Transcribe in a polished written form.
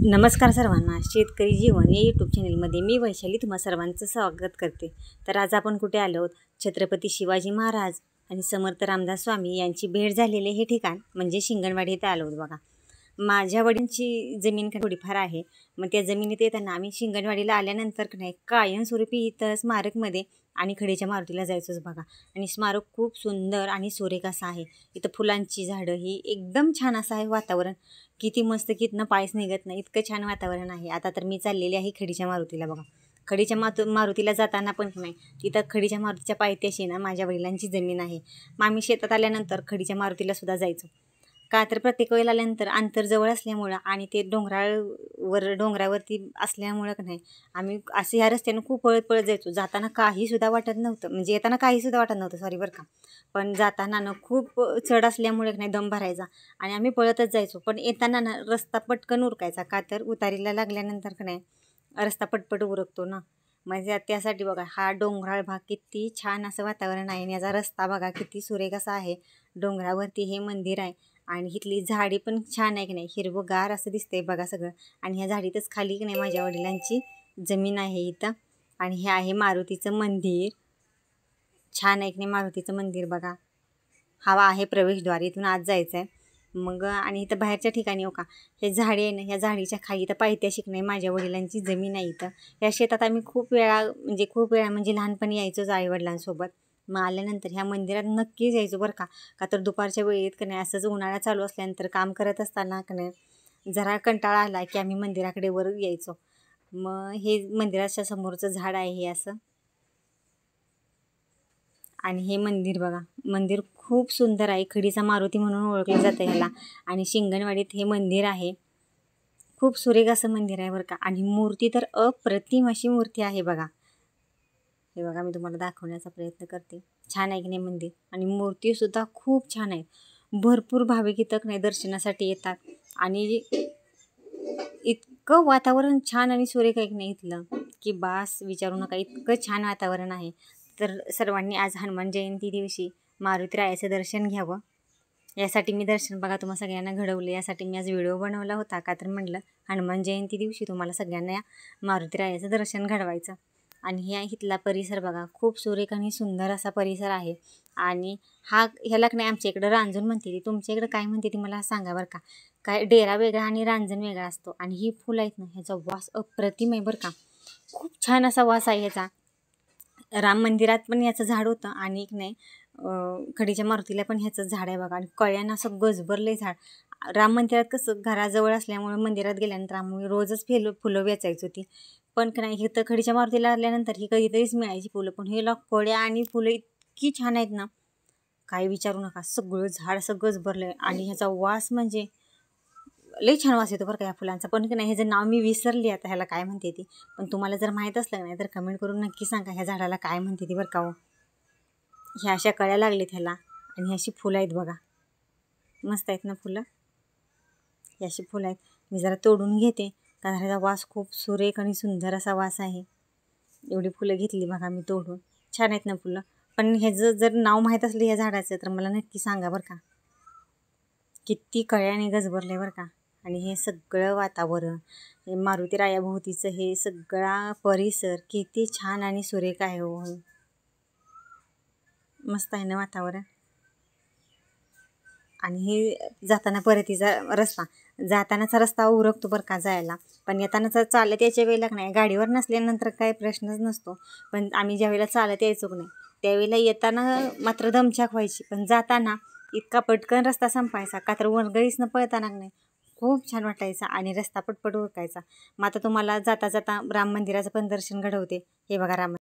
नमस्कार सर्वांना, शेतकरी जीवन या यूट्यूब चॅनलमध्ये मी वैशाली तुम्हा सर्वांचं स्वागत करते। तर आज आपण कुठे आलो आहोत? छत्रपती शिवाजी महाराज आणि समर्थ रामदास स्वामी यांची भेट झालेले हे ठिकाण म्हणजे शिंगणवाडी येथे आलो आहोत। बघा, माझ्या वडिलांची जमीन थोडीफार आहे, मग त्या जमिनीत येताना आम्ही शिंगणवाडीला आल्यानंतर नाही कायमस्वरूपी इथं स्मारकमध्ये आणि खडीच्या मारुतीला जायचोच बघा। आणि स्मारक खूप सुंदर आणि सुरेख असं आहे। इथं फुलांची झाडं ही एकदम छान असं आहे वातावरण, किती मस्त, कितनं पायच निघत नाही इतकं छान वातावरण आहे। आता तर मी चाललेली आहे खडीच्या मारुतीला बघा। खडीच्या मारुतीला जाताना पण नाही तिथं खडीच्या मारुतीच्या पायथ्याशी ना माझ्या वडिलांची जमीन आहे। मग आम्ही शेतात आल्यानंतर खडीच्या मारुतीला सुद्धा जायचो, का तर प्रत्येक वेळेला आल्यानंतर अंतर जवळ असल्यामुळं आणि ते डोंगरावरती असल्यामुळं नाही आम्ही असे ह्या रस्त्यानं खूप पळत पळत जायचो। जाताना काहीसुद्धा वाटत नव्हतं, म्हणजे येताना काहीसुद्धा वाटत नव्हतं, सॉरी बरं का। पण जाताना ना खूप चढ असल्यामुळे नाही दम भरायचा आणि आम्ही पळतच जायचो। पण येताना ना रस्ता पटकन उरकायचा, का तर उतारीला लागल्यानंतर का नाही रस्ता पटपट उरकतो ना। म्हणजे त्यासाठी बघा हा डोंगराळ भाग किती छान असं वातावरण आहे आणि याचा रस्ता बघा किती सुरेख असा आहे। डोंगरावरती हे मंदिर आहे आणि इथली झाडी पण छान आहे की नाही, हिरवंगार असं दिसतंय बघा सगळं। आणि ह्या झाडीतच खाली की नाही माझ्या वडिलांची जमीन आहे इथं। आणि हे आहे मारुतीचं मंदिर, छान आहे की नाही मारुतीचं मंदिर बघा। हा आहे प्रवेशद्वार, इथून आत जायचं आहे। मग आणि इथं बाहेरच्या ठिकाणी हो का हे झाडे आहे ना, ह्या झाडीच्या खाली इथं पायथ्याशी नाही माझ्या वडिलांची जमीन आहे इथं। या शेतात आम्ही खूप वेळा म्हणजे लहानपणी यायचोच आईवडिलांसोबत। मग आल्यानंतर ह्या मंदिरात नक्कीच यायचो बरं का, का तर दुपारच्या वेळेत का नाही असंच उन्हाळा चालू असल्यानंतर काम करत असताना का नाही जरा कंटाळा आला की आम्ही मंदिराकडे वर यायचो। मग हे मंदिराच्या समोरचं झाड आहे हे असं, आणि हे मंदिर बघा, मंदिर खूप सुंदर आहे। खडीचा मारुती म्हणून ओळखलं जातं ह्याला। आणि शिंगणवाडीत हे मंदिर आहे, खूप सुरेख असं मंदिर आहे बरं का। आणि मूर्ती तर अप्रतिम अशी मूर्ती आहे बघा। हे बघा मी तुम्हाला दाखवण्याचा प्रयत्न करते, छान आहे की नाही मंदिर। आणि मूर्तीसुद्धा खूप छान आहे, भरपूर भाविक इथं नाही दर्शनासाठी येतात। आणि इतकं वातावरण छान आणि सुरेख आहे की नाही इथलं, की बास विचारू नका, इतकं छान वातावरण आहे। तर सर्वांनी आज हनुमान जयंती दिवशी मारुतीरायाचं दर्शन घ्यावं, यासाठी मी दर्शन बघा तुम्हाला सगळ्यांना घडवलं। यासाठी मी आज व्हिडिओ बनवला होता, का तर म्हटलं हनुमान जयंती दिवशी तुम्हाला सगळ्यांना या मारुतीरायाचं दर्शन घडवायचं। आणि ह्या इथला परिसर बघा, खूप सुरेख आणि सुंदर असा परिसर आहे। आणि ह्याला नाही आमच्या इकडं रांजण म्हणते ती, तुमच्या इकडं काय म्हणते ती मला सांगा बरं का। काय डेरा वेगळा आणि रांजण वेगळा असतो। आणि ही फुलं आहेत ना ह्याचा वास अप्रतिम आहे बरं का, खूप छान असा वास आहे ह्याचा। राम मंदिरात पण याचं झाड होतं आणि एक नाही खडीच्या मारुतीला पण ह्याचं झाड आहे बघा। आणि कळ्यानं असं गजबरलंय झाड। राम मंदिरात कसं घराजवळ असल्यामुळे मंदिरात गेल्यानंतर आम्ही रोजच फुलं वेचायचो ती, पण का नाही इथं खडीच्या मारुतीला आल्यानंतर ही कधीतरीच मिळायची फुलं। पण हे कळ्या आणि फुलं इतकी छान आहेत ना, काही विचारू नका, सगळं झाड असं गजबरलंय। आणि ह्याचा वास म्हणजे लई छान वास येतो बरं का या फुलांचा। पण की नाही ह्याचं नाव मी विसरली आता, ह्याला काय म्हणते ती। पण तुम्हाला जर माहीत असलं नाही तर कमेंट करून नक्की सांगा ह्या झाडाला काय म्हणते ती बरं का हो। ह्या अशा कळ्या लागलेत ह्याला आणि अशी फुलं आहेत बघा, मस्त आहेत ना फुलं। ही अशी फुलं आहेत, मी जरा तोडून घेते कारण ह्याचा वास खूप सुरेख आणि सुंदर असा वास आहे। एवढी फुलं घेतली बघा मी तोडून, छान आहेत ना फुलं। पण ह्याचं जर नाव माहीत असलं ह्या झाडाचं तर मला नक्की सांगा बरं का, किती कळ्याने गजबरले बरं का। आणि हे सगळं वातावरण, हे मारुतीरायाभोवतीचं हे सगळा परिसर किती छान आणि सुरेख आहे हो, मस्त आहे ना वातावरण। आणि हे जाताना परतीचा रस्ता, जातानाचा रस्ता उरकतो बरं का जायला, पण येतानाचा चालत यायच्या वेळेला नाही गाडीवर नसल्यानंतर काही प्रश्नच नसतो। पण आम्ही ज्या वेळेला चालत यायचो नाही त्यावेळेला येताना मात्र दमछाक व्हायची, पण जाताना इतका पटकन रस्ता संपायचा, का तर वरगळीसनं पळताना नाही खूप छान वाटायचा आणि रस्ता पटपट उरकायचा। मग आता तुम्हाला जाता जाता राम मंदिराचं पण दर्शन घडवते। हे बघा राम